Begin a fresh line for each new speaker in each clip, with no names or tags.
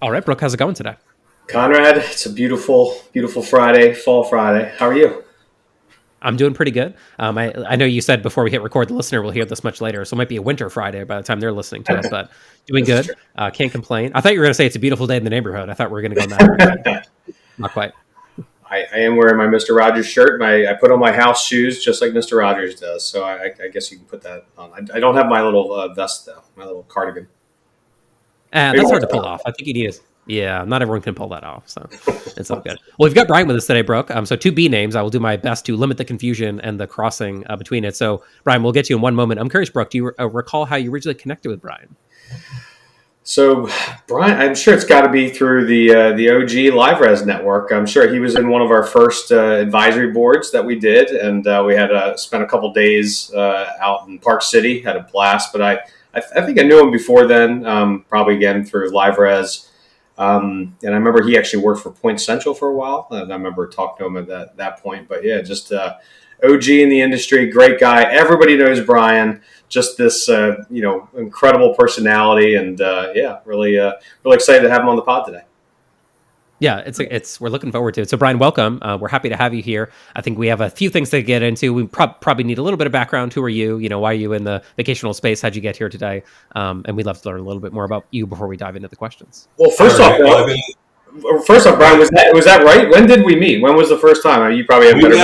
All right, Brooke, how's it going today?
Conrad, it's a beautiful, beautiful Friday, fall Friday. How are you?
I'm doing pretty good. I know you said before we hit record, the listener will hear this much later, so it might be a winter Friday by the time they're listening to it, but doing
This is
good. Can't complain. I thought you were going to say it's a beautiful day in the neighborhood. I thought we were going to go in that direction.
true.
Not quite.
I am wearing my Mr. Rogers shirt. I put on my house shoes just like Mr. Rogers does, so I guess you can put that on. I don't have my little vest, though, my little cardigan.
That's hard to pull off. I think you need to. Yeah, not everyone can pull that off, so it's all good. Well, we've got Brian with us today, Brooke. So two B names. I will do my best to limit the confusion and the crossing between it. So, Brian, we'll get to you in one moment. I'm curious, Brooke, do you recall how you originally connected with Brian?
So, Brian, I'm sure it's got to be through the OG LiveRes network. I'm sure he was in one of our first advisory boards that we did, and we had spent a couple days out in Park City, had a blast. But I think I knew him before then, probably again through LiveRes. And I remember he actually worked for Point Central for a while, and I remember talking to him at that point. But yeah, just OG in the industry, great guy. Everybody knows Brian. Just this incredible personality, and really excited to have him on the pod today.
Yeah, it's we're looking forward to it. So, Brian, welcome. We're happy to have you here. I think we have a few things to get into. We probably need a little bit of background. Who are you? Why are you in the vacational space? How'd you get here today? And we'd love to learn a little bit more about you before we dive into the questions.
Well, first off, Brian, was that right? When did we meet? When was the first time? You probably have better.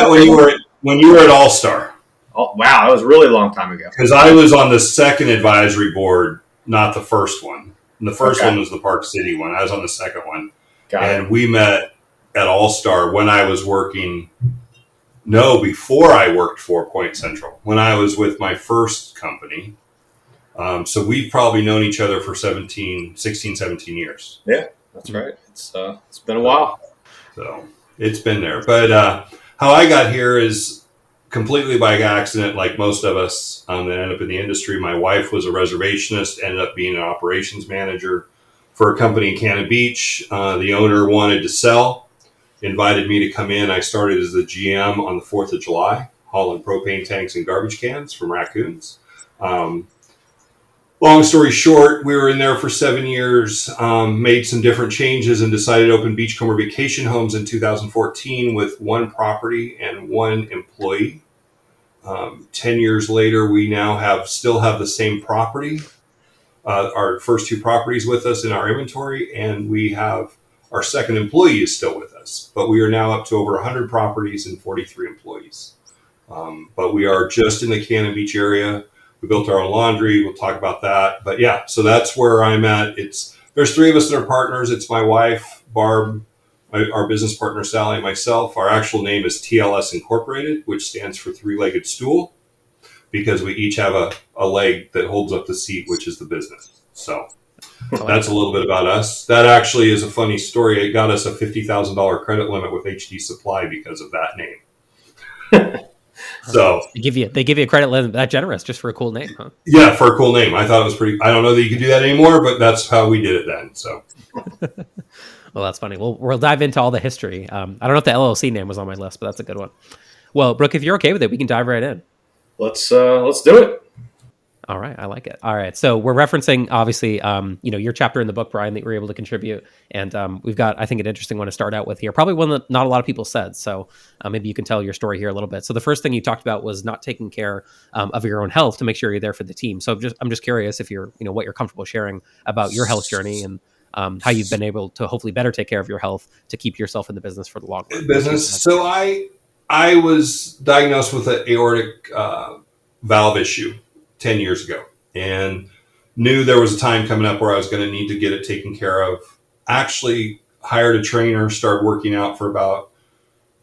When you were at All Star.
Oh, wow, that was a really long time ago.
Because I was on the second advisory board, not the first one. And the first one was the Park City one. I was on the second one. And we met at All Star when I was before I worked for Point Central, when I was with my first company. So we've probably known each other for 16, 17 years.
Yeah, that's right. It's been a while.
So it's been there. But how I got here is completely by accident, like most of us that end up in the industry. My wife was a reservationist, ended up being an operations manager for a company in Cannon Beach. The owner wanted to sell, invited me to come in. I started as the GM on the 4th of July, hauling propane tanks and garbage cans from raccoons. Long story short, we were in there for 7 years, made some different changes and decided to open Beachcomber Vacation Homes in 2014 with one property and one employee. 10 years later, we now still have the same property. Our first two properties with us in our inventory, and we have our second employee is still with us, but we are now up to over 100 properties and 43 employees. But we are just in the Cannon Beach area. We built our own laundry. We'll talk about that. But yeah, so that's where I'm at. There's three of us that are partners. It's my wife, Barb, our business partner, Sally, and myself. Our actual name is TLS Incorporated, which stands for Three-Legged Stool, because we each have a leg that holds up the seat, which is the business. So that's a little bit about us. That actually is a funny story. It got us a $50,000 credit limit with HD Supply because of that name. So
they give you a credit limit that generous just for a cool name, huh?
Yeah, for a cool name. I thought it was pretty. I don't know that you can do that anymore, but that's how we did it then. So.
Well, that's funny. We'll dive into all the history. I don't know if the LLC name was on my list, but that's a good one. Well, Brooke, if you're okay with it, we can dive right in.
Let's do it.
All right. I like it. All right. So we're referencing, obviously, your chapter in the book, Brian, that you were able to contribute. And we've got, I think, an interesting one to start out with here. Probably one that not a lot of people said. So maybe you can tell your story here a little bit. So the first thing you talked about was not taking care of your own health to make sure you're there for the team. So I'm just curious if you're, what you're comfortable sharing about your health journey and how you've been able to hopefully better take care of your health to keep yourself in the business for the long run.
So I was diagnosed with an aortic valve issue 10 years ago, and knew there was a time coming up where I was going to need to get it taken care of. Actually hired a trainer, started working out for about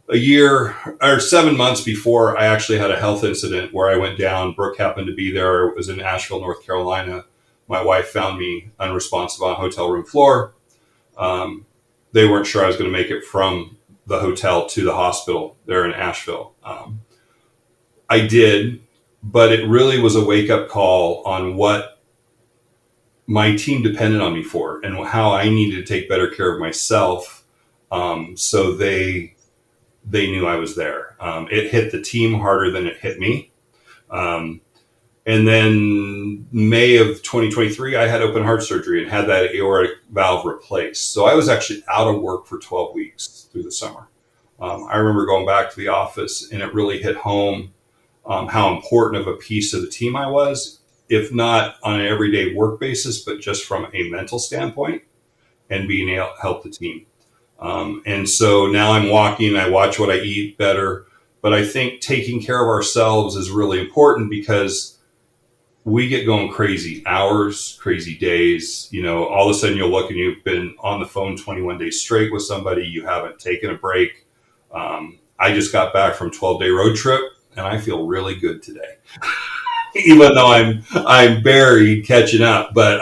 a year or 7 months before I actually had a health incident where I went down. Brooke happened to be there. It was in Asheville, North Carolina. My wife found me unresponsive on a hotel room floor. They weren't sure I was going to make it from the hotel to the hospital there in Asheville. I did. But it really was a wake-up call on what my team depended on me for and how I needed to take better care of myself. So they knew I was there. It hit the team harder than it hit me. And And then May of 2023, I had open heart surgery and had that aortic valve replaced. So I was actually out of work for 12 weeks through the summer. I remember going back to the office, and it really hit home how important of a piece of the team I was, if not on an everyday work basis, but just from a mental standpoint and being able to help the team. And so now I'm walking, I watch what I eat better, but I think taking care of ourselves is really important because we get going crazy hours, crazy days. All of a sudden you'll look and you've been on the phone 21 days straight with somebody. You haven't taken a break. I just got back from 12-day road trip and I feel really good today, even though I'm buried catching up. But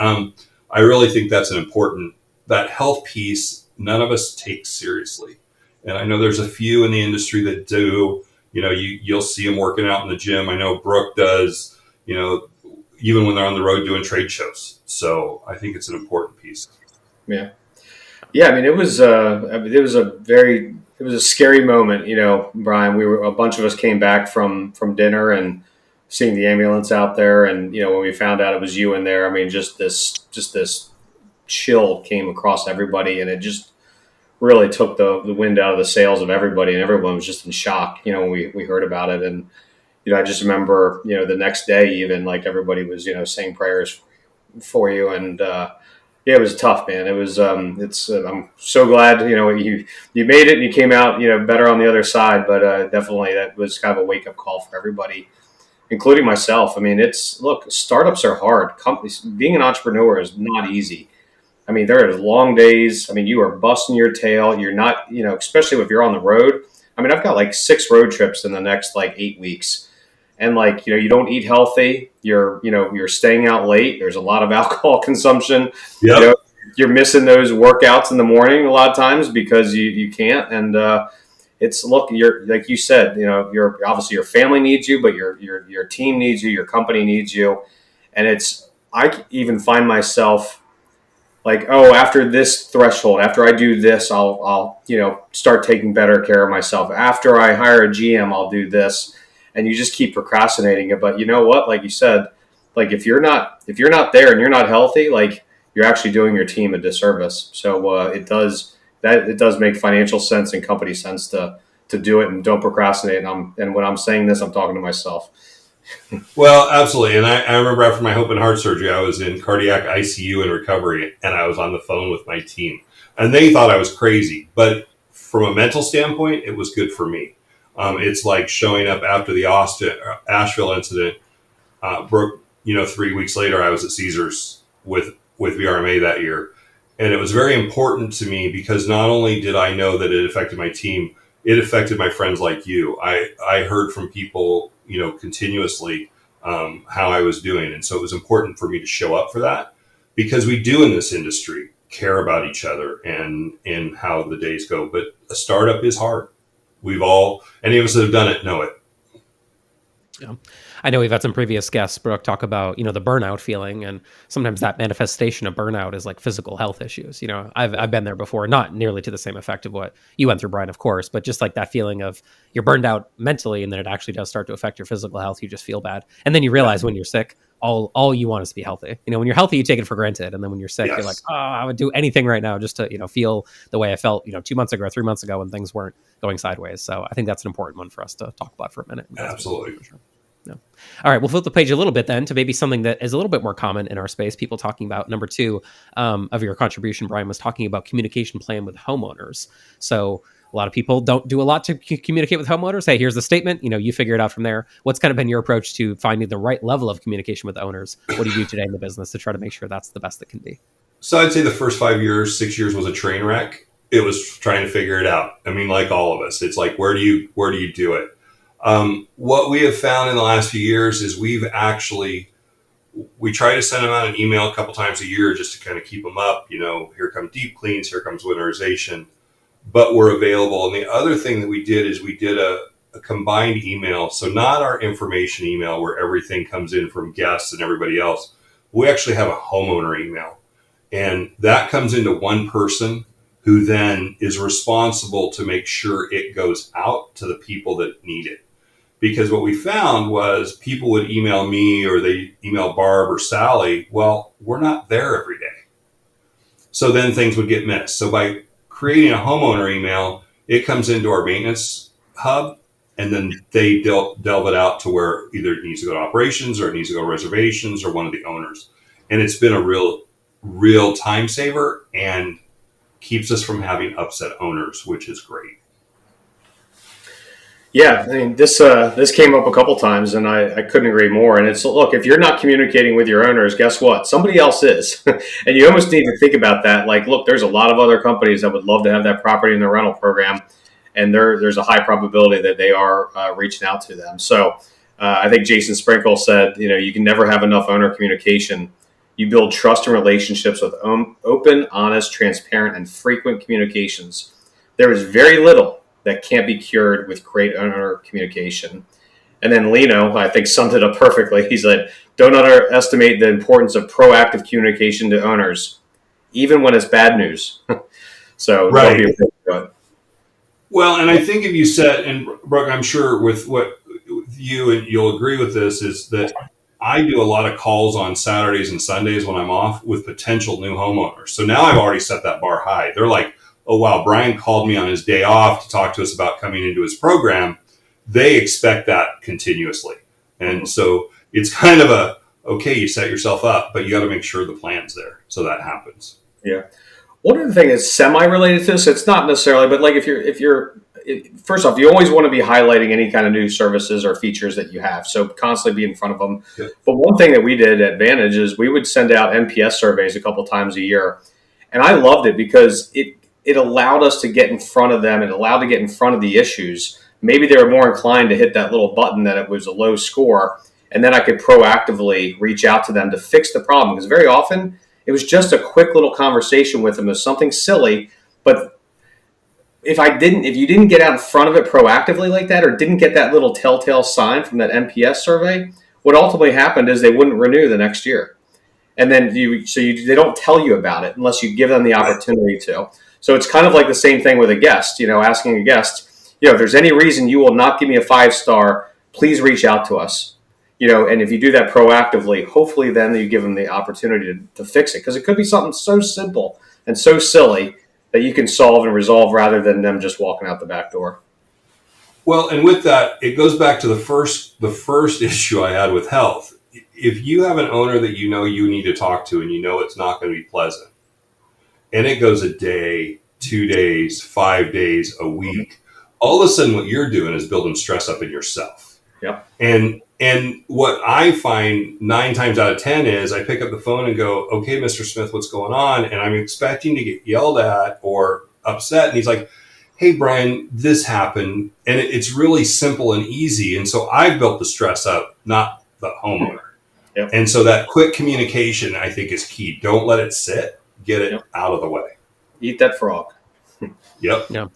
I really think that's that health piece, none of us take seriously. And I know there's a few in the industry that do. You'll see them working out in the gym. I know Brooke does, even when they're on the road doing trade shows. So I think it's an important piece.
Yeah. Yeah. I mean, it was a scary moment, Brian. A bunch of us came back from dinner and seeing the ambulance out there. And, when we found out it was you in there, I mean, just this chill came across everybody, and it just really took the wind out of the sails of everybody, and everyone was just in shock, when we heard about it. And, I just remember, the next day, even like everybody was, saying prayers for you. And, it was tough, man. It was, I'm so glad, you made it and you came out, better on the other side, but, definitely that was kind of a wake up call for everybody, including myself. I mean, look, startups are hard. Companies, being an entrepreneur is not easy. I mean, there are long days. I mean, you are busting your tail. You're not, especially if you're on the road. I mean, I've got like 6 road trips in the next like 8 weeks. And like, you don't eat healthy. You're staying out late. There's a lot of alcohol consumption.
Yep.
You're missing those workouts in the morning a lot of times because you can't. And you're like you said, you're obviously your family needs you, but your team needs you, your company needs you. And I even find myself like, oh, after this threshold, after I do this, I'll start taking better care of myself. After I hire a GM, I'll do this. And you just keep procrastinating it. But you know what? Like you said, like if you're not there and you're not healthy, like you're actually doing your team a disservice. So it does make financial sense and company sense to do it, and don't procrastinate. And when I'm saying this, I'm talking to myself.
Well, absolutely. And I remember after my open heart surgery, I was in cardiac ICU in recovery, and I was on the phone with my team, and they thought I was crazy. But from a mental standpoint, it was good for me. It's like showing up after the Asheville incident. Brooke, 3 weeks later, I was at Caesars with VRMA that year. And it was very important to me because not only did I know that it affected my team, it affected my friends like you. I heard from people, continuously how I was doing. And so it was important for me to show up for that, because we do in this industry care about each other and how the days go. But a startup is hard. Any of us that have done it know it.
Yeah. I know we've had some previous guests, Brooke, talk about, the burnout feeling. And sometimes that manifestation of burnout is like physical health issues. I've been there before, not nearly to the same effect of what you went through, Brian, of course, but just like that feeling of you're burned out mentally, and then it actually does start to affect your physical health. You just feel bad. And then you realize when you're sick, all you want is to be healthy. When you're healthy, you take it for granted. And then when you're sick,
Yes.
You're like, oh, I would do anything right now just to, feel the way I felt, 2 months ago or 3 months ago when things weren't going sideways. So I think that's an important one for us to talk about for a minute.
Absolutely.
Sure. Yeah. All right. We'll flip the page a little bit then to maybe something that is a little bit more common in our space. People talking about number 2 of your contribution, Brian, was talking about communication plan with homeowners. So a lot of people don't do a lot to communicate with homeowners. Hey, here's the statement. You figure it out from there. What's kind of been your approach to finding the right level of communication with owners? What do you do today in the business to try to make sure that's the best that can be?
So I'd say the first 5 years, 6 years was a train wreck. It was trying to figure it out. I mean, like all of us, it's like, where do you do it? What we have found in the last few years is we try to send them out an email a couple times a year just to kind of keep them up. Here come deep cleans, here comes winterization, but we're available. And the other thing that we did is we did a combined email. So not our information email where everything comes in from guests and everybody else. We actually have a homeowner email, and that comes into one person who then is responsible to make sure it goes out to the people that need it. because what we found was people would email me or they email Barb or Sally. Well, we're not there every day. So then things would get missed. So by creating a homeowner email, it comes into our maintenance hub, and then they delve it out to where either it needs to go to operations or it needs to go to reservations or one of the owners. And it's been a real time saver and keeps us from having upset owners, which is great.
Yeah, I mean, this came up a couple times, and I couldn't agree more. And it's, look, if you're not communicating with your owners, guess what? Somebody else is. And you almost need to think about that. Like, look, there's a lot of other companies that would love to have that property in their rental program, and there's a high probability that they are reaching out to them. So I think Jason Sprinkle said, you can never have enough owner communication. You build trust and relationships with open, honest, transparent, and frequent communications. There is very little that can't be cured with great owner communication. And then Lino, I think, summed it up perfectly. He said, don't underestimate the importance of proactive communication to owners, even when it's bad news. So,
right. Well, and I think if you said, and Brooke, I'm sure with what you, and you'll agree with this, is that I do a lot of calls on Saturdays and Sundays when I'm off with potential new homeowners. So now I've already set that bar high. They're like, oh, wow, Brian called me on his day off to talk to us about coming into his program. They expect that continuously. And so it's kind of okay, you set yourself up, but you got to make sure the plan's there so that happens.
Yeah. One other thing is semi-related to this. It's not necessarily, but like first off, you always want to be highlighting any kind of new services or features that you have. So constantly be in front of them. Yeah. But one thing that we did at Vantage is we would send out NPS surveys a couple times a year. And I loved it because it allowed us to get in front of them and allowed to get in front of the issues. Maybe they were more inclined to hit that little button that it was a low score. And then I could proactively reach out to them to fix the problem. Because very often it was just a quick little conversation with them. It was something silly. But if you didn't get out in front of it proactively like that, or didn't get that little telltale sign from that NPS survey, what ultimately happened is they wouldn't renew the next year. And then they don't tell you about it unless you give them the opportunity to. So it's kind of like the same thing with a guest, asking a guest, if there's any reason you will not give me a 5-star, please reach out to us. And if you do that proactively, hopefully then you give them the opportunity to fix it. Because it could be something so simple and so silly that you can solve and resolve rather than them just walking out the back door.
Well, and with that, it goes back to the first issue I had with health. If you have an owner that you need to talk to and it's not going to be pleasant, and it goes a day, 2 days, 5 days, a week, all of a sudden what you're doing is building stress up in yourself.
Yep.
And what I find 9 times out of 10 is I pick up the phone and go, okay, Mr. Smith, what's going on? And I'm expecting to get yelled at or upset. And he's like, hey, Brian, this happened. And it's really simple and easy. And so I've built the stress up, not the homeowner.
Yep.
And so that quick communication, I think, is key. Don't let it sit. Get it out of the way.
Eat that frog.
Yep.
Yeah.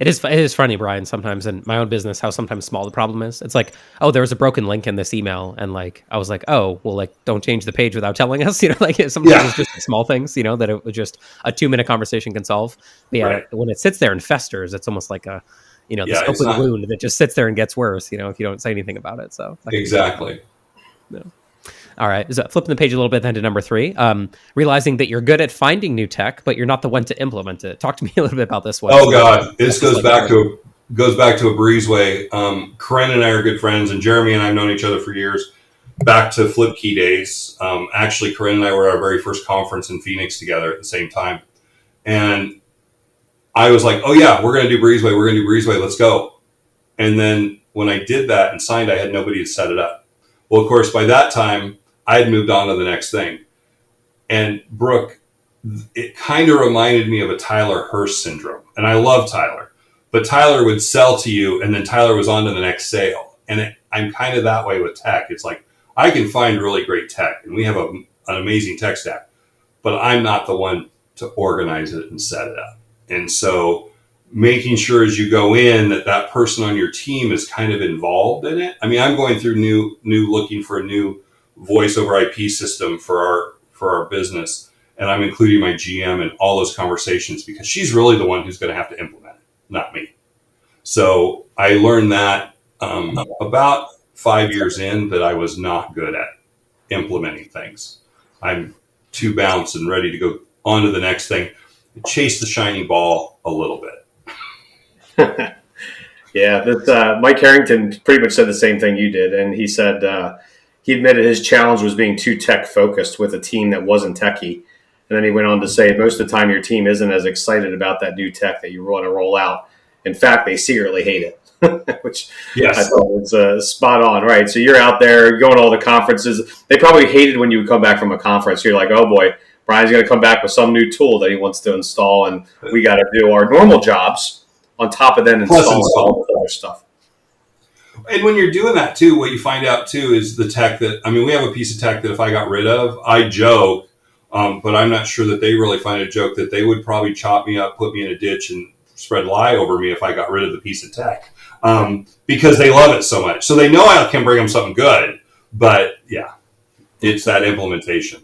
It is funny, Brian, sometimes in my own business, how sometimes small the problem is. It's like, oh, there was a broken link in this email. And I was like, oh, well, don't change the page without telling us, sometimes it's just small things, that it was just a 2-minute conversation can solve. But yeah, right. When it sits there and festers, it's almost like this open wound that just sits there and gets worse, if you don't say anything about it. So
exactly.
No. All right. So flipping the page a little bit then to number 3, realizing that you're good at finding new tech, but you're not the one to implement it. Talk to me a little bit about this one.
Oh God, this goes back to a breezeway. Corinne and I are good friends, and Jeremy and I have known each other for years, back to Flip Key days. Actually, Corinne and I were at our very first conference in Phoenix together at the same time. And I was like, oh yeah, we're going to do breezeway. Let's go. And then when I did that and signed, I had nobody to set it up. Well, of course, by that time, I had moved on to the next thing. And Brooke, it kind of reminded me of a Tyler Hurst syndrome. And I love Tyler. But Tyler would sell to you, and then Tyler was on to the next sale. And I'm kind of that way with tech. It's like, I can find really great tech, and we have an amazing tech stack. But I'm not the one to organize it and set it up. And so making sure as you go in that person on your team is kind of involved in it. I mean, I'm going through looking for a new voice over IP system for our business. And I'm including my GM in all those conversations because she's really the one who's going to have to implement it, not me. So I learned that about 5 years in that I was not good at implementing things. I'm too bounced and ready to go on to the next thing. Chase the shiny ball a little bit.
Yeah, Mike Harrington pretty much said the same thing you did. And he said he admitted his challenge was being too tech focused with a team that wasn't techie. And then he went on to say most of the time your team isn't as excited about that new tech that you want to roll out. In fact, they secretly hate it, which
Yes.
I thought was spot on, right? So you're out there, you're going to all the conferences. They probably hated when you would come back from a conference. You're like, oh boy, Brian's going to come back with some new tool that he wants to install, and we got to do our normal jobs on top of then installing all the other stuff.
And when you're doing that too, what you find out too is the tech we have a piece of tech that if I got rid of, I joke, but I'm not sure that they really find a joke that they would probably chop me up, put me in a ditch, and spread lie over me if I got rid of the piece of tech, because they love it so much. So they know I can bring them something good, but yeah, it's that implementation.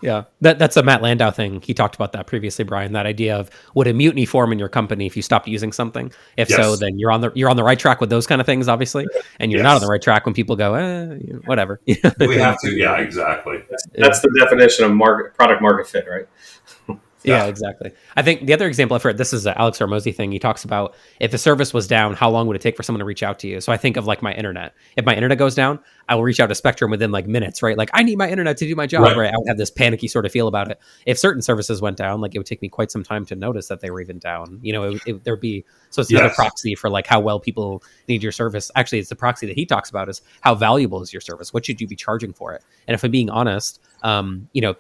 Yeah, that's a Matt Landau thing. He talked about that previously, Brian. That idea of would a mutiny form in your company if you stopped using something? If
Yes.
so, then you're on the right track with those kind of things, obviously, and you're not on the right track when people go, whatever.
We have to, yeah, exactly.
That's the definition of product market fit, right?
Yeah, exactly. I think the other example I've heard, this is Alex Hormozy thing. He talks about if a service was down, how long would it take for someone to reach out to you? So I think of like my internet. If my internet goes down, I will reach out to Spectrum within like minutes, right? Like I need my internet to do my job, right? I would have this panicky sort of feel about it. If certain services went down, like it would take me quite some time to notice that they were even down. There'd be, so it's another proxy for like how well people need your service. Actually, it's the proxy that he talks about is how valuable is your service? What should you be charging for it? And if I'm being honest,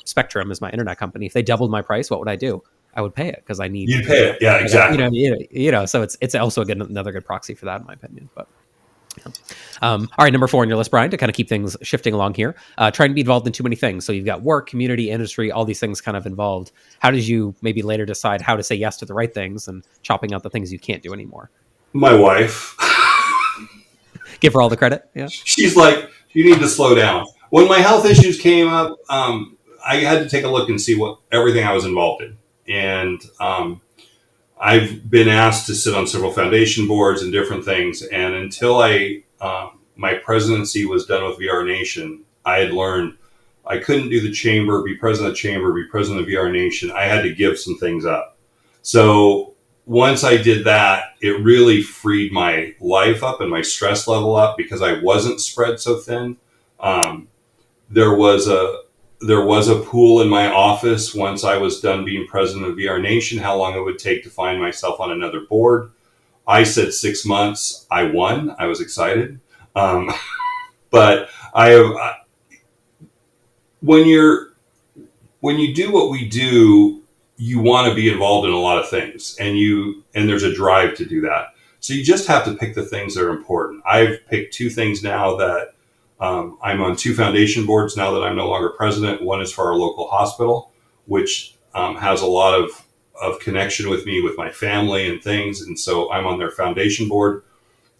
Spectrum is my internet company. If they doubled my price, what would I do? I would pay it because I need.
You'd pay it, yeah, exactly.
So it's also another good proxy for that, in my opinion. But all right, number 4 on your list, Brian, to kind of keep things shifting along here. Trying to be involved in too many things. So you've got work, community, industry, all these things kind of involved. How did you maybe later decide how to say yes to the right things and chopping out the things you can't do anymore?
My wife.
Give her all the credit. Yeah.
She's like, you need to slow down. When my health issues came up, I had to take a look and see what everything I was involved in. And I've been asked to sit on several foundation boards and different things. And until my presidency was done with VR Nation, I had learned I couldn't do the chamber, be president of the chamber, be president of VR Nation. I had to give some things up. So once I did that, it really freed my life up and my stress level up because I wasn't spread so thin. There was a pool in my office once I was done being president of VR Nation, how long it would take to find myself on another board. I said 6 months. I won. I was excited. But when you do what we do, you want to be involved in a lot of things, and there's a drive to do that. So you just have to pick the things that are important. I've picked 2 things now that I'm on 2 foundation boards now that I'm no longer president. One is for our local hospital, which has a lot of connection with me, with my family and things. And so I'm on their foundation board.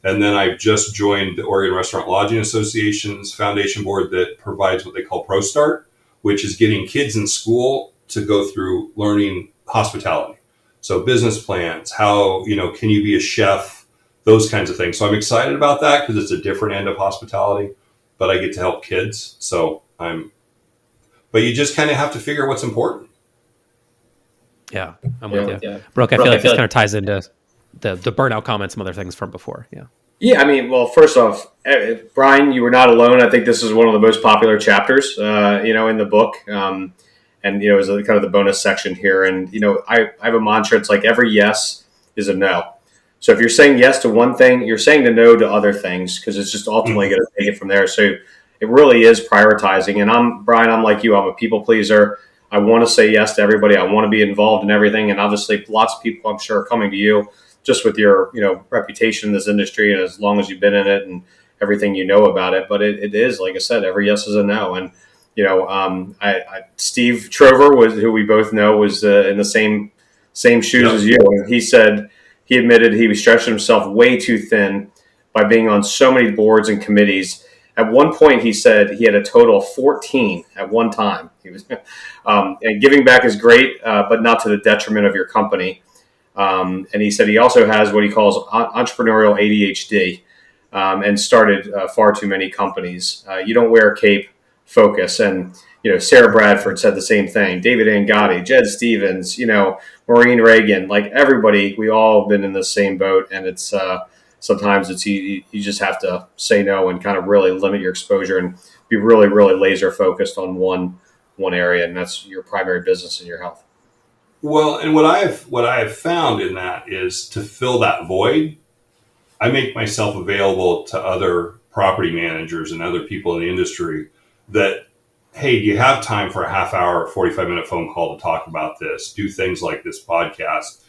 And then I've just joined the Oregon Restaurant Lodging Association's foundation board that provides what they call Pro Start, which is getting kids in school to go through learning hospitality. So business plans, how, can you be a chef, those kinds of things. So I'm excited about that because it's a different end of hospitality, but I get to help kids. But you just kind of have to figure what's important.
Yeah, I'm with you. Yeah. Brooke, I feel like this kind of ties into the burnout comments and other things from before. Yeah.
Yeah, I mean, well, first off, Brian, you were not alone. I think this is one of the most popular chapters, in the book. And, it was kind of the bonus section here. And, I have a mantra. It's like every yes is a no. So if you're saying yes to one thing, you're saying the no to other things because it's just ultimately going to take it from there. So it really is prioritizing. And Brian, I'm like you. I'm a people pleaser. I want to say yes to everybody. I want to be involved in everything. And obviously lots of people, I'm sure, are coming to you just with your, reputation in this industry and as long as you've been in it and everything you know about it. But it is, like I said, every yes is a no. And, Steve Trover, who we both know, was in the same shoes as you. And he admitted he was stretching himself way too thin by being on so many boards and committees. At one point, he said he had a total of 14 at one time. He was, and giving back is great, but not to the detriment of your company. And he said he also has what he calls entrepreneurial ADHD. and started far too many companies. You don't wear a cape, focus. And, Sarah Bradford said the same thing. David Angotti, Jed Stevens, Maureen Reagan, like everybody, we all have been in the same boat. And it's sometimes you just have to say no and kind of really limit your exposure and be really, really laser focused on one area. And that's your primary business and your health.
Well, and what I have found in that is to fill that void, I make myself available to other property managers and other people in the industry that, hey, do you have time for a half hour, 45-minute phone call to talk about this? Do things like this podcast,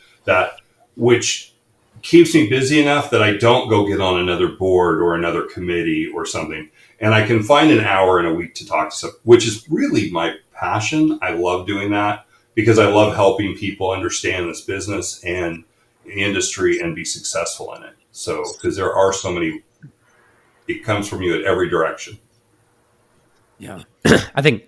which keeps me busy enough that I don't go get on another board or another committee or something. And I can find an hour in a week to talk to someone, which is really my passion. I love doing that because I love helping people understand this business and the industry and be successful in it. So, because there are so many, it comes from you at every direction.
Yeah. I think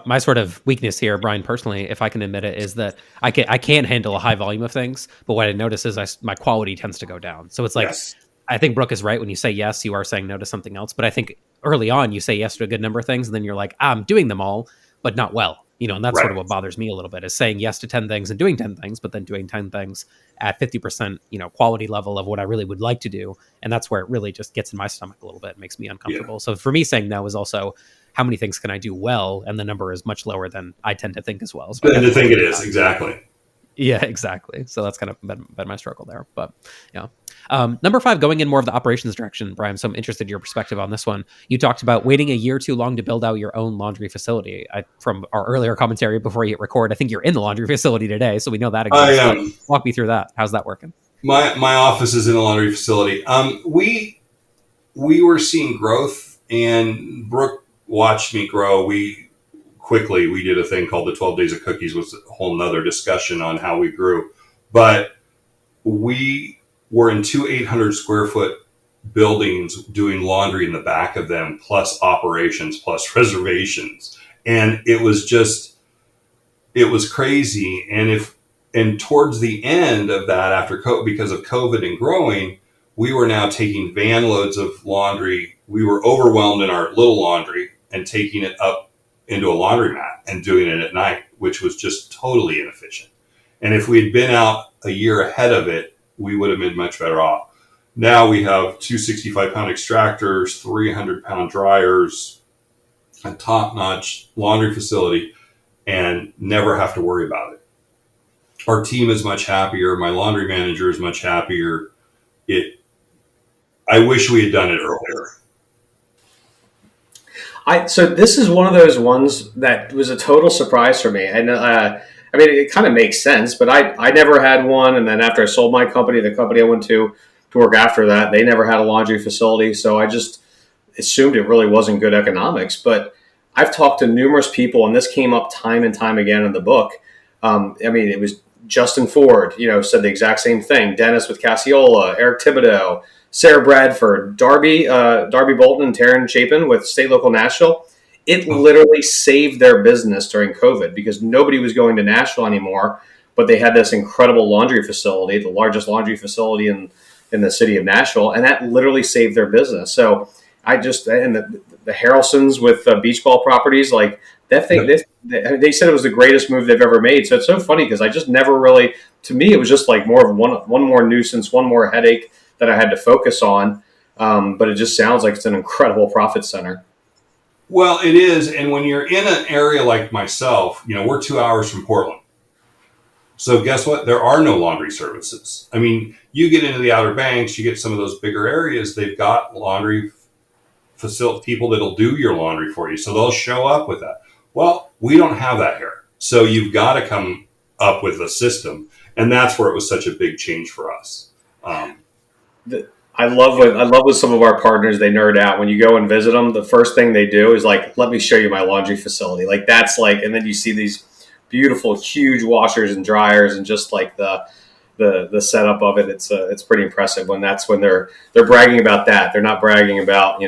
my sort of weakness here, Brian, personally, if I can admit it, is that I can't handle a high volume of things. But what I notice is my quality tends to go down. So it's like, yes. I think Brooke is right. When you say yes, you are saying no to something else. But I think early on, you say yes to a good number of things, and then you're like, I'm doing them all, but not well. And that's sort of what bothers me a little bit, is saying yes to 10 things and doing 10 things, but then doing 10 things at 50%, quality level of what I really would like to do. And that's where it really just gets in my stomach a little bit. It makes me uncomfortable. Yeah. So for me, saying no is also, how many things can I do well? And the number is much lower than I tend to think as well.
So to think it is, exactly.
Yeah, exactly. So that's kind of been my struggle there. But yeah. Number 5, going in more of the operations direction, Brian. So I'm interested in your perspective on this one. You talked about waiting a year too long to build out your own laundry facility. From our earlier commentary before you hit record, I think you're in the laundry facility today, so we know that exists. I am. Walk me through that. How's that working?
My office is in the laundry facility. We were seeing growth, and Brooke watched me grow. We did a thing called the 12 Days of Cookies, was a whole nother discussion on how we grew. But we were in 2 800 square foot buildings doing laundry in the back of them, plus operations, plus reservations. And it was crazy. And towards the end of that, because of COVID and growing, we were now taking van loads of laundry. We were overwhelmed in our little laundry and taking it up into a laundromat and doing it at night, which was just totally inefficient. And if we had been out a year ahead of it, we would have been much better off. Now we have 2 65-pound extractors, 300-pound dryers, a top-notch laundry facility, and never have to worry about it. Our team is much happier. My laundry manager is much happier. I wish we had done it earlier.
So this is one of those ones that was a total surprise for me. And it kind of makes sense, but I never had one. And then after I sold my company, the company I went to work after that, they never had a laundry facility. So I just assumed it really wasn't good economics. But I've talked to numerous people, and this came up time and time again in the book. It was Justin Ford, said the exact same thing. Dennis with Cassiola, Eric Thibodeau, Sarah Bradford, Darby Bolton, and Taryn Chapin with State Local Nashville. It literally saved their business during COVID because nobody was going to Nashville anymore, but they had this incredible laundry facility, the largest laundry facility in the city of Nashville, and that literally saved their business. So and the Harrelsons with Beach Ball Properties, like that thing, they said it was the greatest move they've ever made. So it's so funny because I just never really, to me, it was just like more of one more nuisance, one more headache that I had to focus on. But it just sounds like it's an incredible profit center.
Well, it is. And when you're in an area like myself, we're 2 hours from Portland. So guess what? There are no laundry services. I mean, you get into the Outer Banks, you get some of those bigger areas, they've got laundry facility people that'll do your laundry for you. So they'll show up with that. Well, we don't have that here. So you've got to come up with a system. And that's where it was such a big change for us.
I love with some of our partners, they nerd out. When you go and visit them, the first thing they do is like, let me show you my laundry facility. Like that's like, and then you see these beautiful, huge washers and dryers and just like the setup of it. It's pretty impressive when they're bragging about that. They're not bragging about,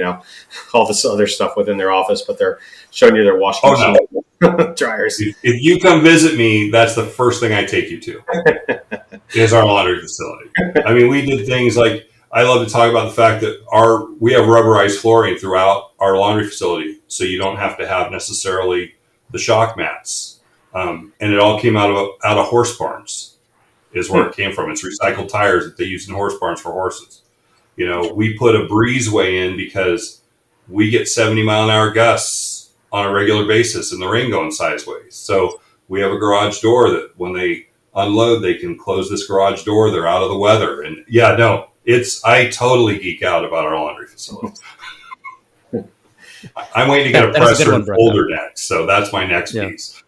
all this other stuff within their office, but they're showing you their washing machine dryers.
If you come visit me, that's the first thing I take you to is our laundry facility. I mean, we did things like, I love to talk about the fact that we have rubberized flooring throughout our laundry facility, so you don't have to have necessarily the shock mats. And it all came out of horse barns, is where it came from. It's recycled tires that they use in horse barns for horses. We put a breezeway in because we get 70-mile-an-hour gusts on a regular basis and the rain going sideways. So we have a garage door that when they unload, they can close this garage door. They're out of the weather. And I totally geek out about our laundry facility. I'm waiting to get a presser and folder next. So that's my next piece.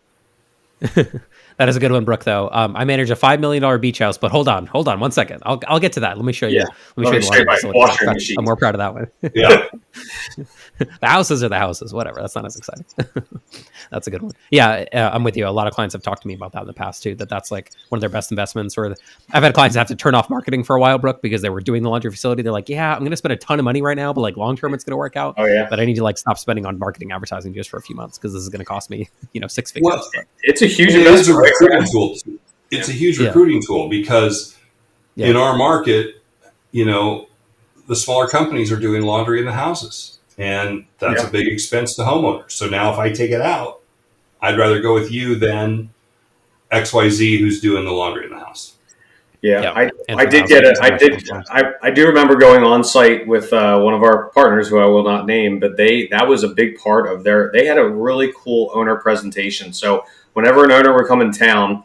That is a good one, Brooke, though. I manage a $5 million beach house, but hold on 1 second. I'll get to that. Let me show you. Let me show you the laundry facility. I'm more proud of that one.
Yeah.
The houses are the houses, whatever. That's not as exciting. That's a good one. Yeah, I'm with you. A lot of clients have talked to me about that in the past too, that's like one of their best investments. I've had clients have to turn off marketing for a while, Brooke, because they were doing the laundry facility. They're like, yeah, I'm going to spend a ton of money right now, but like long term, it's going to work out.
Oh, yeah.
But I need to like stop spending on marketing advertising just for a few months because this is going to cost me, 6 figures.
Well, it's a huge investment.
Recruiting tool. It's a huge recruiting tool because in our market, the smaller companies are doing laundry in the houses. And that's a big expense to homeowners. So now if I take it out, I'd rather go with you than XYZ who's doing the laundry in the house.
Yeah. I do remember going on site with one of our partners who I will not name, but that was a big part of they had a really cool owner presentation. So whenever an owner would come in town,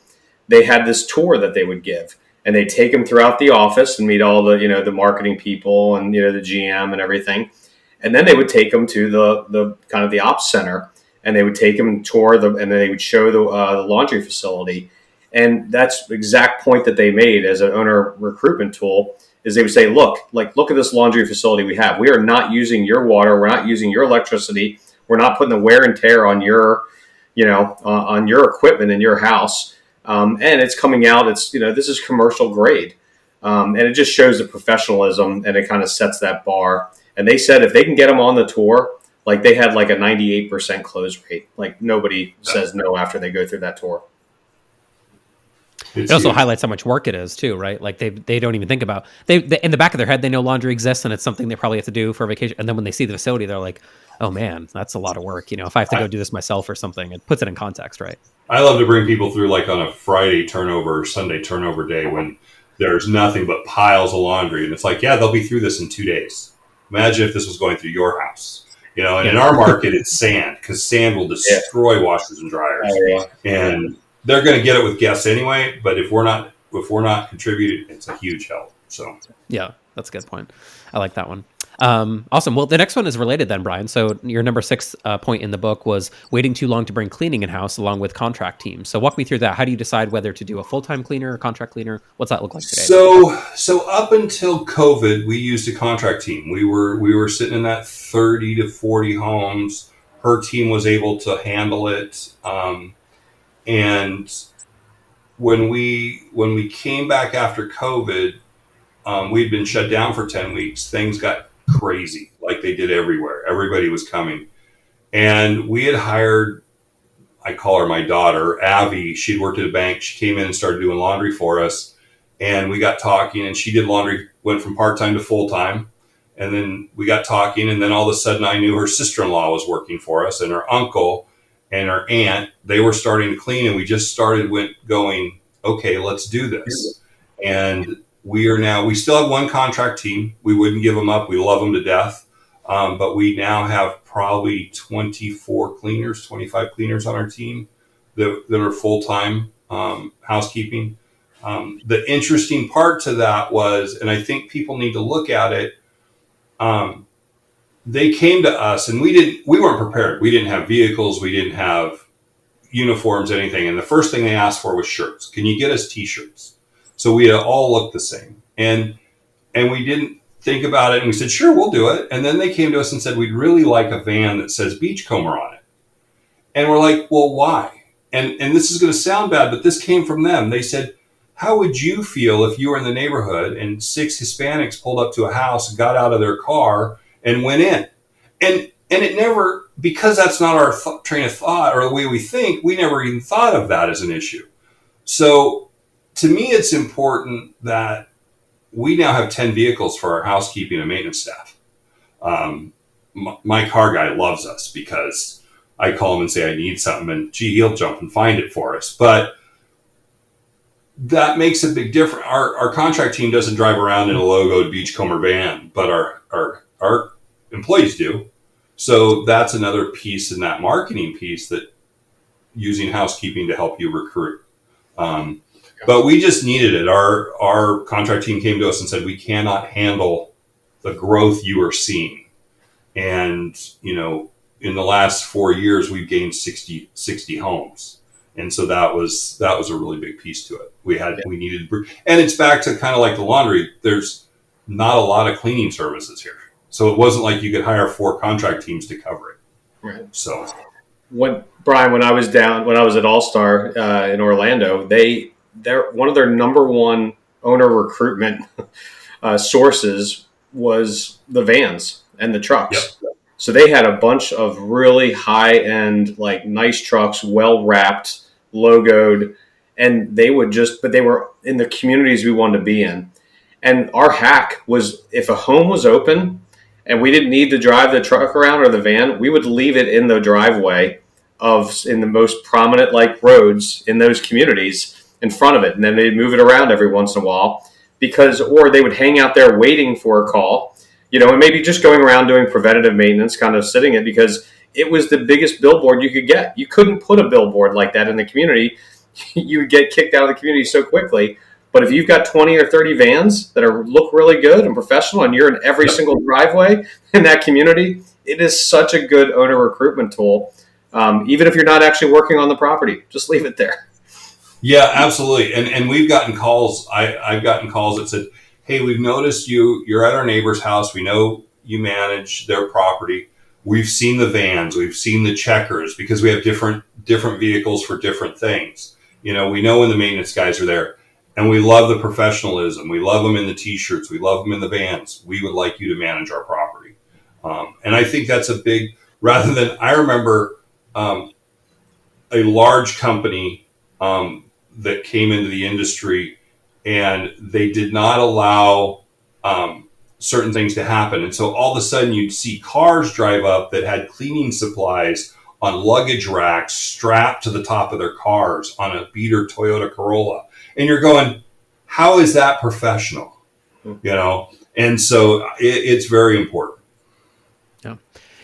they had this tour that they would give, and they'd take them throughout the office and meet all the, the marketing people and, the GM and everything. And then they would take them to the kind of the ops center, and they would take them and tour and then they would show the laundry facility. And that's the exact point that they made as an owner recruitment tool is they would say, look at this laundry facility we have. We are not using your water. We're not using your electricity. We're not putting the wear and tear on your, on your equipment in your house. And it's coming out. It's, this is commercial grade. And it just shows the professionalism, and it kind of sets that bar. And they said if they can get them on the tour, like they had like a 98% close rate. Like nobody says no after they go through that tour.
It also highlights how much work it is too, right? Like they don't even think about they in the back of their head, they know laundry exists and it's something they probably have to do for a vacation. And then when they see the facility, they're like, oh man, that's a lot of work. If I have to go do this myself or something, it puts it in context, right?
I love to bring people through like on a Friday turnover or Sunday turnover day when there's nothing but piles of laundry. And it's like, they'll be through this in 2 days. Imagine if this was going through your house, and in our market, it's sand because sand will destroy washers and dryers. And they're going to get it with guests anyway. But if we're not contributing, it's a huge help. So,
yeah, that's a good point. I like that one. Awesome. Well, the next one is related then, Brian. So your number 6 point in the book was waiting too long to bring cleaning in-house along with contract teams. So walk me through that. How do you decide whether to do a full-time cleaner or contract cleaner? What's that look like today?
So up until COVID, we used a contract team. We were sitting in that 30 to 40 homes. Her team was able to handle it. And when we came back after COVID, we'd been shut down for 10 weeks. Things got crazy like they did everywhere. Everybody was coming. And we had hired, I call her my daughter, Abby. She'd worked at a bank. She came in and started doing laundry for us. And we got talking, and she did laundry, went from part-time to full-time. And then we got talking, and then all of a sudden I knew her sister-in-law was working for us, and her uncle and her aunt, they were starting to clean, and we just going, okay, let's do this. And we still have one contract team. We wouldn't give them up. We love them to death. But we now have probably 24 cleaners, 25 cleaners on our team that are full-time housekeeping. The interesting part to that was, and I think people need to look at it, they came to us and we weren't prepared. We didn't have vehicles. We didn't have uniforms, anything. And the first thing they asked for was shirts. Can you get us t-shirts? So we all looked the same, and we didn't think about it. And we said, sure, we'll do it. And then they came to us and said, we'd really like a van that says Beachcomber on it. And we're like, well, why? And this is going to sound bad, but this came from them. They said, how would you feel if you were in the neighborhood and 6 Hispanics pulled up to a house, got out of their car and went in? And it never, because that's not our train of thought or the way we think, we never even thought of that as an issue. So to me, it's important that we now have 10 vehicles for our housekeeping and maintenance staff. My car guy loves us because I call him and say I need something, and he'll jump and find it for us. But that makes a big difference. Our contract team doesn't drive around in a logoed Beachcomber van, but our employees do. So that's another piece in that marketing piece, that using housekeeping to help you recruit. But we just needed it. Our contract team came to us and said, we cannot handle the growth you are seeing. And, in the last 4 years, we've gained 60 homes. And so that was a really big piece to it. We needed, and it's back to kind of like the laundry. There's not a lot of cleaning services here. So it wasn't like you could hire 4 contract teams to cover it.
Right.
So
Brian, when I was at All-Star in Orlando, one of their number one owner recruitment sources was the vans and the trucks.
Yep.
So they had a bunch of really high-end, like nice trucks, well-wrapped, logoed, and they were in the communities we wanted to be in. And our hack was, if a home was open and we didn't need to drive the truck around or the van, we would leave it in the driveway in the most prominent roads in those communities in front of it. And then they'd move it around every once in a while or they would hang out there waiting for a call. And maybe just going around doing preventative maintenance, kind of sitting it, because it was the biggest billboard you could get. You couldn't put a billboard like that in the community. You would get kicked out of the community so quickly. But if you've got 20 or 30 vans that look really good and professional, and you're in every single driveway in that community, it is such a good owner recruitment tool. Even if you're not actually working on the property, just leave it there.
Yeah, absolutely. And we've gotten calls. I've gotten calls that said, hey, we've noticed you're at our neighbor's house. We know you manage their property. We've seen the vans. We've seen the checkers, because we have different vehicles for different things. We know when the maintenance guys are there. And we love the professionalism. We love them in the T-shirts. We love them in the vans. We would like you to manage our property. And I think that's a big, rather than, I remember a large company that came into the industry, and they did not allow certain things to happen. And so all of a sudden you'd see cars drive up that had cleaning supplies on luggage racks strapped to the top of their cars on a beater Toyota Corolla. And you're going, how is that professional? And so it's very important.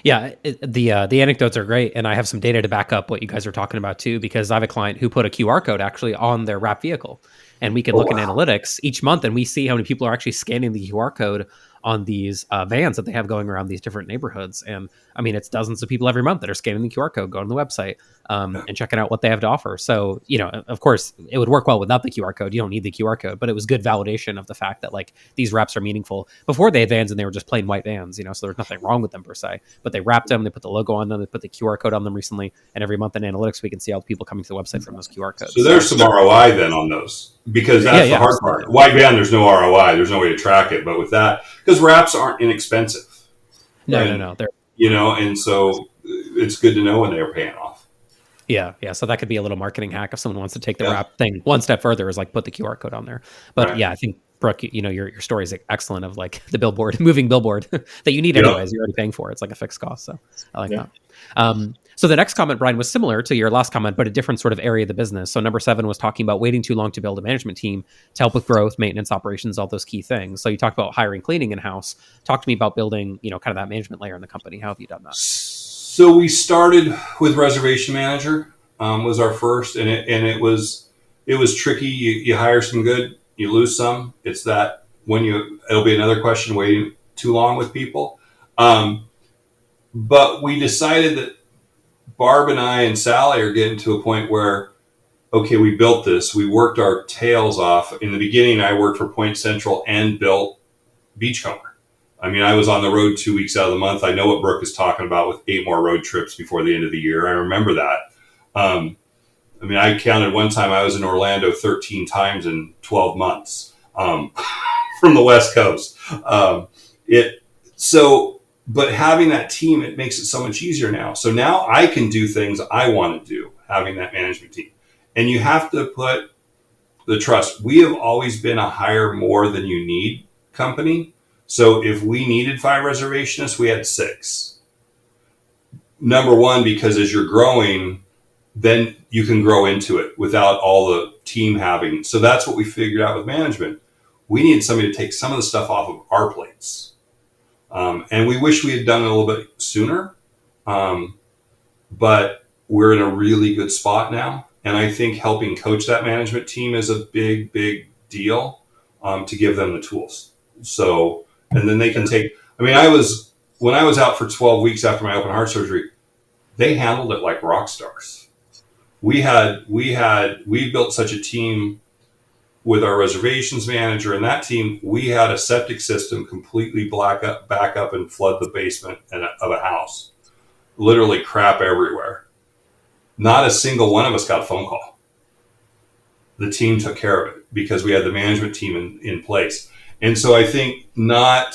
Yeah, the anecdotes are great, and I have some data to back up what you guys are talking about too, because I have a client who put a QR code actually on their wrap vehicle, and we can look in analytics each month, and we see how many people are actually scanning the QR code on these vans that they have going around these different neighborhoods. And I mean, it's dozens of people every month that are scanning the QR code, going to the website and checking out what they have to offer. So, of course, it would work well without the QR code. You don't need the QR code, but it was good validation of the fact that these wraps are meaningful. Before they had vans and they were just plain white vans, so there's nothing wrong with them per se, but they wrapped them, they put the logo on them, they put the QR code on them recently, and every month in analytics, we can see all the people coming to the website from those QR codes.
So there's some ROI then on those, because that's the hard part. White van, there's no ROI. There's no way to track it. But with that, because wraps aren't inexpensive.
No. They're,
and so it's good to know when they are paying off.
Yeah. So that could be a little marketing hack if someone wants to take the wrap thing one step further, is put the QR code on there. But I think, Brooke, your story is excellent of the billboard, moving billboard that you need anyways. You're already paying for it. It's like a fixed cost. So I like that. So the next comment, Brian, was similar to your last comment, but a different sort of area of the business. So number 7 was talking about waiting too long to build a management team to help with growth, maintenance, operations, all those key things. So you talked about hiring, cleaning in-house. Talk to me about building, kind of that management layer in the company. How have you done that?
So we started with reservation manager, was our first, and it was tricky. You hire some good, you lose some. It's that it'll be another question, waiting too long with people. But we decided that Barb and I and Sally are getting to a point where, okay, we built this. We worked our tails off. In the beginning, I worked for Point Central and built Beachcomber. I mean, I was on the road 2 weeks out of the month. I know what Brooke is talking about with 8 more road trips before the end of the year. I remember that. I counted one time I was in Orlando 13 times in 12 months from the West Coast. But having that team, it makes it so much easier now. So now I can do things I want to do, having that management team. And you have to put the trust. We have always been a hire more than you need company. So if we needed 5 reservationists, we had 6. Number one, because as you're growing, then you can grow into it without all the team having. So that's what we figured out with management. We needed somebody to take some of the stuff off of our plates. And we wish we had done it a little bit sooner. But we're in a really good spot now. And I think helping coach that management team is a big, big deal, to give them the tools. So, and then they can take, when I was out for 12 weeks after my open heart surgery, they handled it like rock stars. We built such a team with our reservations manager and that team. We had a septic system completely back up and flood the basement of a house. Literally crap everywhere. Not a single one of us got a phone call. The team took care of it because we had the management team in place. And so I think not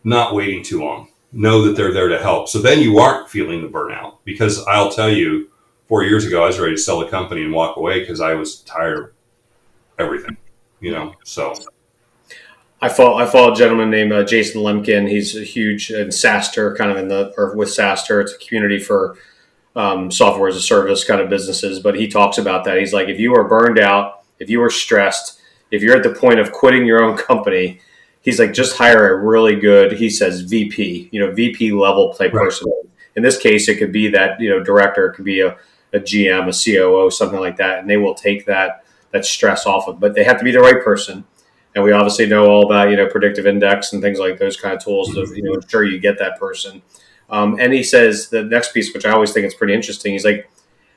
waiting too long. Know that they're there to help. So then you aren't feeling the burnout, because I'll tell you, 4 years ago, I was ready to sell the company and walk away because I was tired of everything, so.
I follow a gentleman named Jason Lemkin. He's a huge in SaaStr, with SaaStr. It's a community for software as a service kind of businesses. But he talks about that. He's like, if you are burned out, if you are stressed, if you're at the point of quitting your own company, he's like, just hire a really good, he says, VP, VP level type person. In this case, it could be that, director, it could be a GM, a COO, something like that. And they will take that stress off of, but they have to be the right person. And we obviously know all about, predictive index and things like those kind of tools to, ensure you get that person. And he says the next piece, which I always think is pretty interesting. He's like,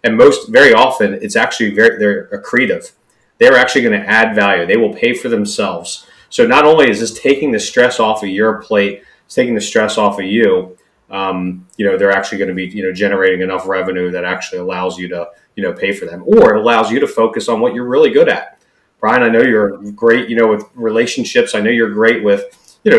and very often it's actually they're accretive. They're actually going to add value. They will pay for themselves. So not only is this taking the stress off of your plate, it's taking the stress off of you. They're actually going to be, generating enough revenue that actually allows you to, pay for them, or it allows you to focus on what you're really good at. Brian, I know you're great, with relationships. I know you're great with,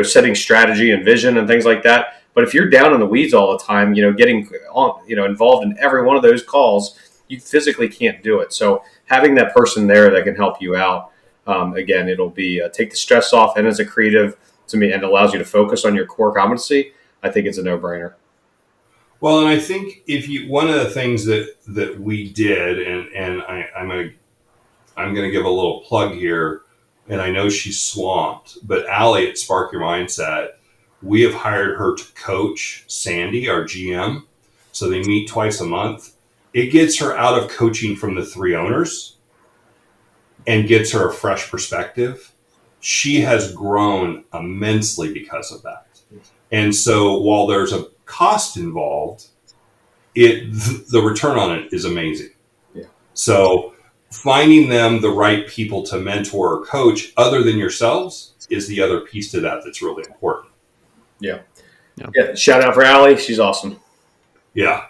setting strategy and vision and things like that. But if you're down in the weeds all the time, getting on, involved in every one of those calls, you physically can't do it. So having that person there that can help you out, again, it'll be take the stress off, and as a creative to me, and allows you to focus on your core competency. I think it's a no-brainer.
Well, and I think one of the things that we did, and I'm going to give a little plug here, and I know she's swamped, but Allie at Spark Your Mindset, we have hired her to coach Sandy, our GM. So they meet twice a month. It gets her out of coaching from the 3 owners and gets her a fresh perspective. She has grown immensely because of that. And so while there's a cost involved, the return on it is amazing.
Yeah.
So finding them the right people to mentor or coach other than yourselves is the other piece to that that's really important.
Yeah. Shout out for Allie. She's awesome.
Yeah.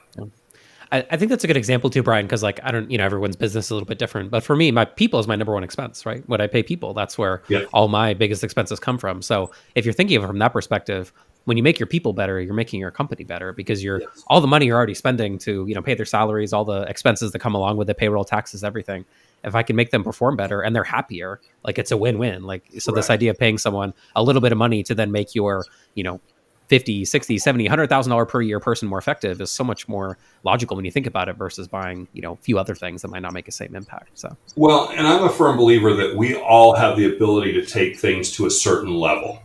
I think that's a good example too, Brian, because I don't, everyone's business is a little bit different. But for me, my people is my number one expense, right? When I pay people, that's where all my biggest expenses come from. So if you're thinking of it from that perspective, when you make your people better, you're making your company better, because all the money you're already spending to, pay their salaries, all the expenses that come along with the payroll, taxes, everything. If I can make them perform better and they're happier, it's a win-win. This idea of paying someone a little bit of money to then make your, $50, $60, $70, $100,000 per year person more effective is so much more logical when you think about it versus buying, a few other things that might not make the same impact. So,
well, and I'm a firm believer that we all have the ability to take things to a certain level.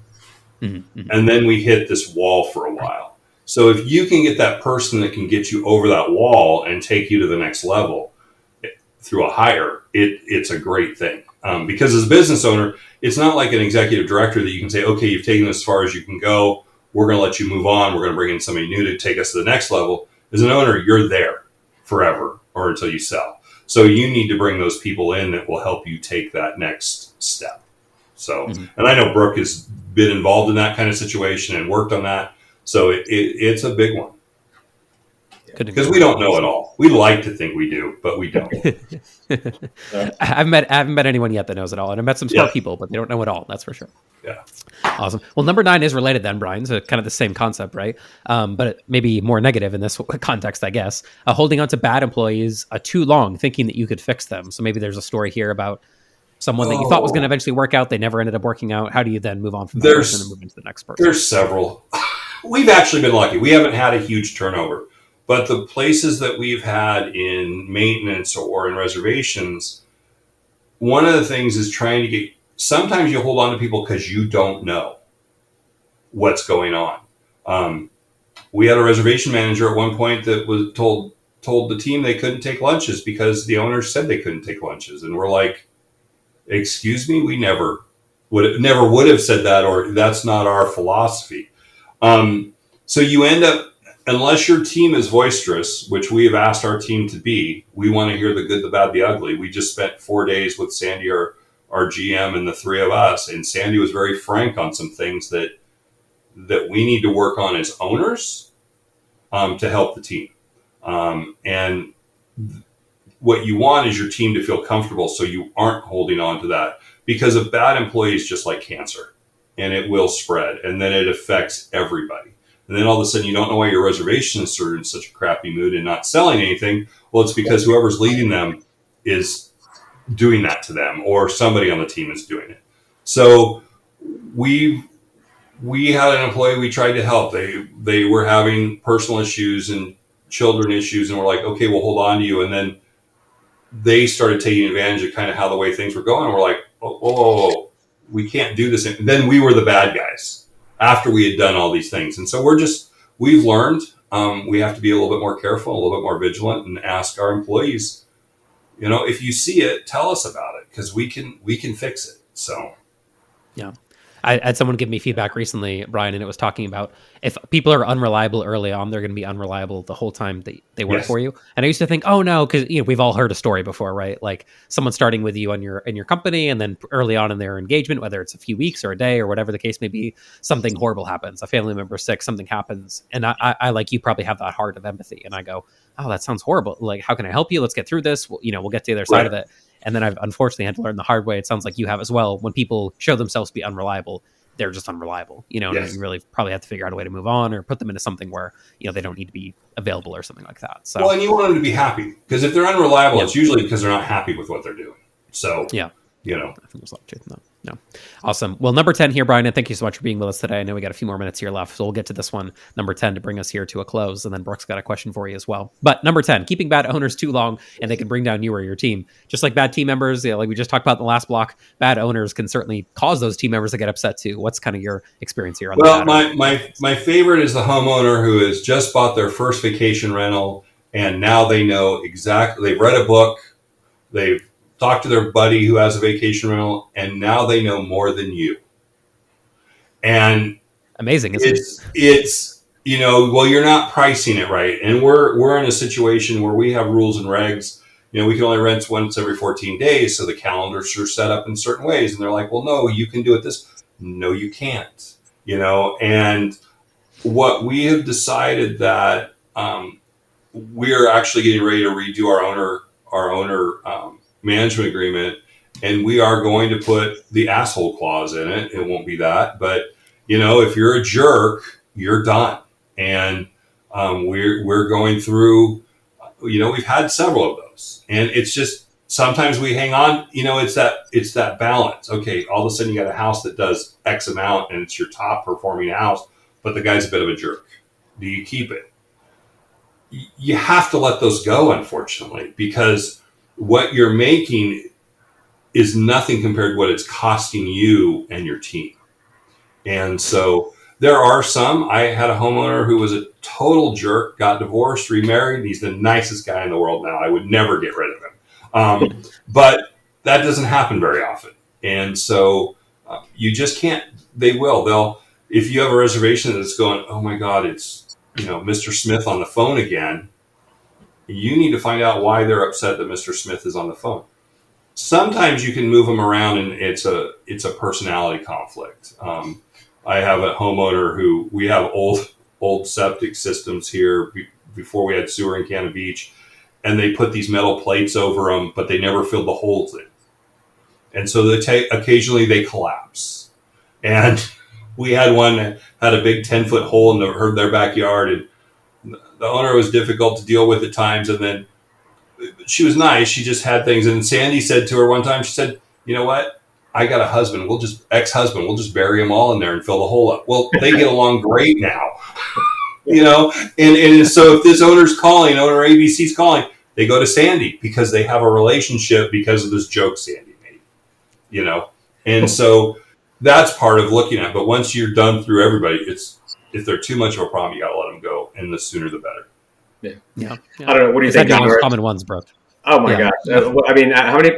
Mm-hmm. And then we hit this wall for a while. So if you can get that person that can get you over that wall and take you to the next level through a hire, it's a great thing. Because as a business owner, it's not like an executive director that you can say, okay, you've taken this as far as you can go. We're going to let you move on. We're going to bring in somebody new to take us to the next level. As an owner, you're there forever or until you sell. So you need to bring those people in that will help you take that next step. So, and I know Brooke has been involved in that kind of situation and worked on that. So it's a big one. Because we don't know it all. We like to think we do, but we don't.
I haven't met anyone yet that knows it all, and I've met some smart people, but they don't know it all. That's for sure.
Yeah.
Awesome. Well, number 9 is related then, Brian. So kind of the same concept, right? But maybe more negative in this context, I guess. Holding on to bad employees too long, thinking that you could fix them. So maybe there's a story here about someone that you thought was going to eventually work out. They never ended up working out. How do you then move on from that person and move into the next person?
There's several. We've actually been lucky. We haven't had a huge turnover. But the places that we've had in maintenance or in reservations, one of the things is trying to get, sometimes you hold on to people because you don't know what's going on. We had a reservation manager at one point that was told the team they couldn't take lunches because the owners said they couldn't take lunches. And we're like, excuse me, we never would have said that, or that's not our philosophy. So you end up, unless your team is boisterous, which we have asked our team to be, we want to hear the good, the bad, the ugly. We just spent 4 days with Sandy, our GM, and the 3 of us. And Sandy was very frank on some things that we need to work on as owners to help the team. And what you want is your team to feel comfortable so you aren't holding on to that. Because a bad employee is just like cancer, and it will spread, and then it affects everybody. And then all of a sudden you don't know why your reservationists are in such a crappy mood and not selling anything. Well, it's because whoever's leading them is doing that to them, or somebody on the team is doing it. So we had an employee we tried to help. They were having personal issues and children issues, and we're like, okay, we'll hold on to you. And then they started taking advantage of kind of how the way things were going. And we're like, whoa, we can't do this. And then we were the bad guys after we had done all these things. And so we've learned, we have to be a little bit more careful, a little bit more vigilant, and ask our employees, if you see it, tell us about it, because we can fix it. So,
yeah. I had someone give me feedback recently, Brian, and it was talking about if people are unreliable early on, they're going to be unreliable the whole time they work for you. And I used to think, oh no, because we've all heard a story before, right? Like someone starting with you in your company, and then early on in their engagement, whether it's a few weeks or a day or whatever the case may be, something horrible happens. A family member is sick, something happens, and I like you probably have that heart of empathy, and I go, oh, that sounds horrible. Like, how can I help you? Let's get through this. We'll get to the other side of it. And then I've unfortunately had to learn the hard way. It sounds like you have as well. When people show themselves to be unreliable, they're just unreliable, and you really probably have to figure out a way to move on or put them into something where, they don't need to be available or something like that. So,
well, and you want them to be happy, because if they're unreliable, it's usually because they're not happy with what they're doing. So,
I think there's a lot of truth in that. No. Awesome. Well, number 10 here, Brian, and thank you so much for being with us today. I know we got a few more minutes here left, so we'll get to this one, number 10, to bring us here to a close. And then Brooke's got a question for you as well. But number 10, keeping bad owners too long, and they can bring down you or your team. Just like bad team members, like we just talked about in the last block, bad owners can certainly cause those team members to get upset too. What's kind of your experience here?
Well, my favorite is the homeowner who has just bought their first vacation rental, and now they know exactly, they've read a book, they've talk to their buddy who has a vacation rental, and now they know more than you. And
amazing, isn't it?
It's well, you're not pricing it right. And we're in a situation where we have rules and regs. We can only rent once every 14 days, so the calendars are set up in certain ways. And they're like, well, no, you can do it this. No, you can't. And what we have decided that we're actually getting ready to redo our owner management agreement, and we are going to put the asshole clause in it. It won't be that, but if you're a jerk, you're done. And we're going through, we've had several of those, and it's just sometimes we hang on. It's that balance. Okay, all of a sudden you got a house that does X amount, and it's your top performing house, but the guy's a bit of a jerk. Do you keep it? You have to let those go, unfortunately, because what you're making is nothing compared to what it's costing you and your team. And so there are some. I had a homeowner who was a total jerk, got divorced, remarried. He's the nicest guy in the world now. I would never get rid of him. But that doesn't happen very often. And so you just can't, they'll, if you have a reservation that's going, oh my God, it's, Mr. Smith on the phone again, you need to find out why they're upset that Mr. Smith is on the phone. Sometimes you can move them around, and it's a personality conflict. I have a homeowner who, we have old septic systems here before we had sewer in Cannon Beach, and they put these metal plates over them, but they never filled the holes in. And so occasionally they collapse. And we had one that had a big 10-foot hole in their backyard, and the owner was difficult to deal with at times. And then she was nice. She just had things. And Sandy said to her one time, she said, you know what? I got a husband. Ex-husband. We'll just bury them all in there and fill the hole up. Well, they get along great now, And so if this owner ABC's calling, they go to Sandy because they have a relationship because of this joke Sandy made, And so that's part of looking at. But once you're done through everybody, if they're too much of a problem, you got to let them go, and the sooner the better.
Yeah.
I don't know. What do you think?
The most common ones, Brooke.
Oh my gosh! How many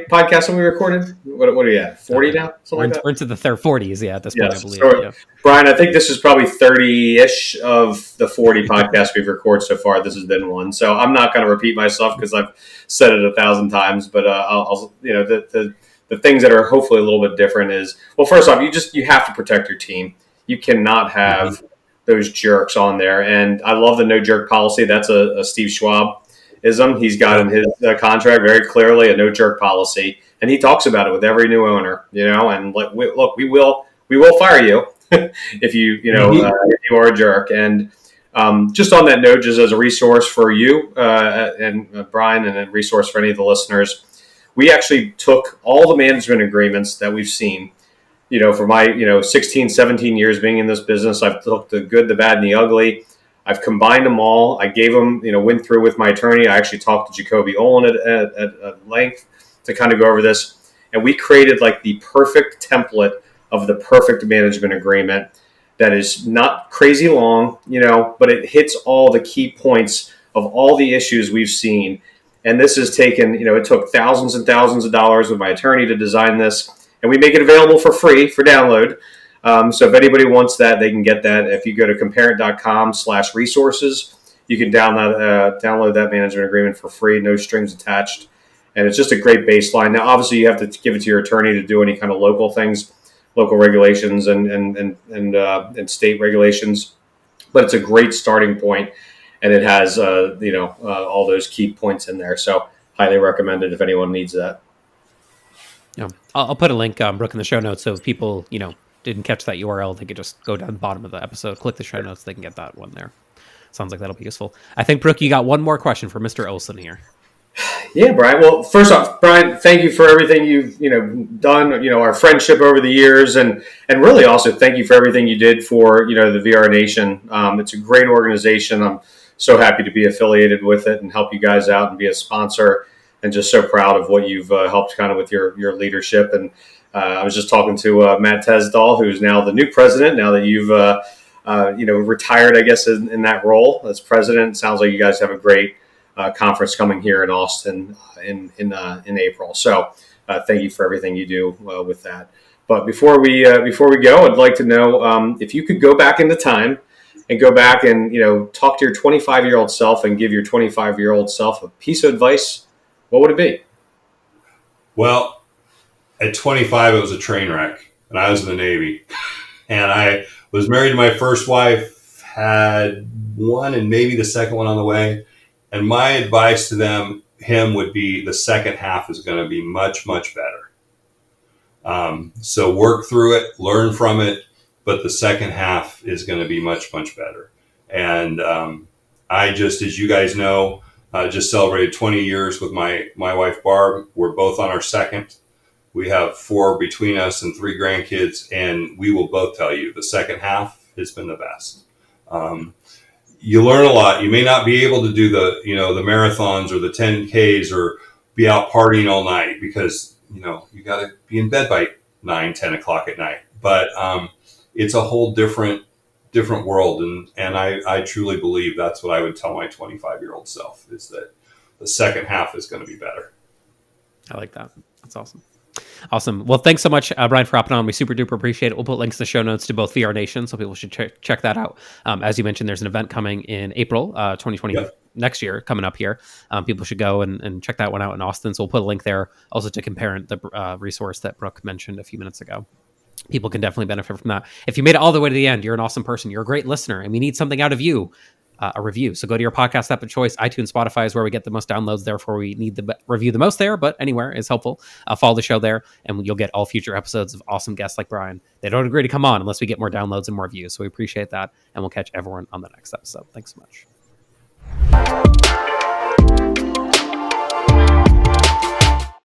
podcasts have we recorded? What are we at? 40 now? Something like that.
We're into the 40s, at this point, I believe.
So, Brian, I think this is probably 30-ish of the 40 podcasts we've recorded so far. This has been one, so I'm not going to repeat myself because I've said it 1,000 times. But I'll the things that are hopefully a little bit different is, well, first off, you have to protect your team. You cannot have those jerks on there, and I love the no jerk policy. That's a Steve Schwab. He's got in his contract very clearly a no jerk policy, and he talks about it with every new owner. And we will fire you if you are a jerk. And just on that note, just as a resource for you and Brian, and a resource for any of the listeners, we actually took all the management agreements that we've seen. For my 16, 17 years being in this business, I've looked the good, the bad, and the ugly. I've combined them all. I gave them, went through with my attorney. I actually talked to Jacoby Olin at length to kind of go over this. And we created like the perfect template of the perfect management agreement that is not crazy long, but it hits all the key points of all the issues we've seen. And this has taken, it took thousands and thousands of dollars with my attorney to design this. And we make it available for free for download. So if anybody wants that, they can get that. If you go to comparent.com/resources, you can download that management agreement for free, no strings attached. And it's just a great baseline. Now, obviously, you have to give it to your attorney to do any kind of local things, local regulations and state regulations. But it's a great starting point, and it has all those key points in there. So highly recommended if anyone needs that.
Yeah, I'll put a link, Brooke, in the show notes, so if people didn't catch that URL, they could just go down the bottom of the episode, click the show notes, they can get that one there. Sounds like that'll be useful. I think, Brooke, you got one more question for Mr. Olson here.
Yeah, Brian. Well, first off, Brian, thank you for everything you've done. Our friendship over the years, and really also thank you for everything you did for the VR Nation. It's a great organization. I'm so happy to be affiliated with it and help you guys out and be a sponsor. And just so proud of what you've helped kind of with your leadership. And I was just talking to Matt Tesdall, who's now the new president. Now that you've retired, I guess, in that role as president, sounds like you guys have a great conference coming here in Austin in April. So thank you for everything you do with that. But before we go, I'd like to know if you could go back into time and go back and talk to your 25-year-old self and give your 25-year-old self a piece of advice. What would it be?
Well, at 25, it was a train wreck, and I was in the Navy. And I was married to my first wife, had one and maybe the second one on the way. And my advice to him would be the second half is going to be much, much better. So work through it, learn from it, but the second half is going to be much, much better. And I just, as you guys know, just celebrated 20 years with my wife, Barb. We're both on our second. We have 4 between us and 3 grandkids, and we will both tell you the second half has been the best. You learn a lot. You may not be able to do the marathons or the 10Ks or be out partying all night because, you got to be in bed by 9, 10 o'clock at night. But it's a whole different world. And I truly believe that's what I would tell my 25-year-old self, is that the second half is going to be better.
I like that. That's awesome. Awesome. Well, thanks so much, Brian, for hopping on. We super duper appreciate it. We'll put links in the show notes to both VR Nation, so people should check that out. As you mentioned, there's an event coming in April 2020, next year, coming up here. People should go and check that one out in Austin. So we'll put a link there also to Comparent, the resource that Brooke mentioned a few minutes ago. People can definitely benefit from that. If you made it all the way to the end, you're an awesome person. You're a great listener, and we need something out of you. a review. So go to your podcast app of choice. iTunes, Spotify is where we get the most downloads. Therefore, we need the review the most there, but anywhere is helpful. Follow the show there, and you'll get all future episodes of awesome guests like Brian. They don't agree to come on unless we get more downloads and more views. So we appreciate that, and we'll catch everyone on the next episode. Thanks so much.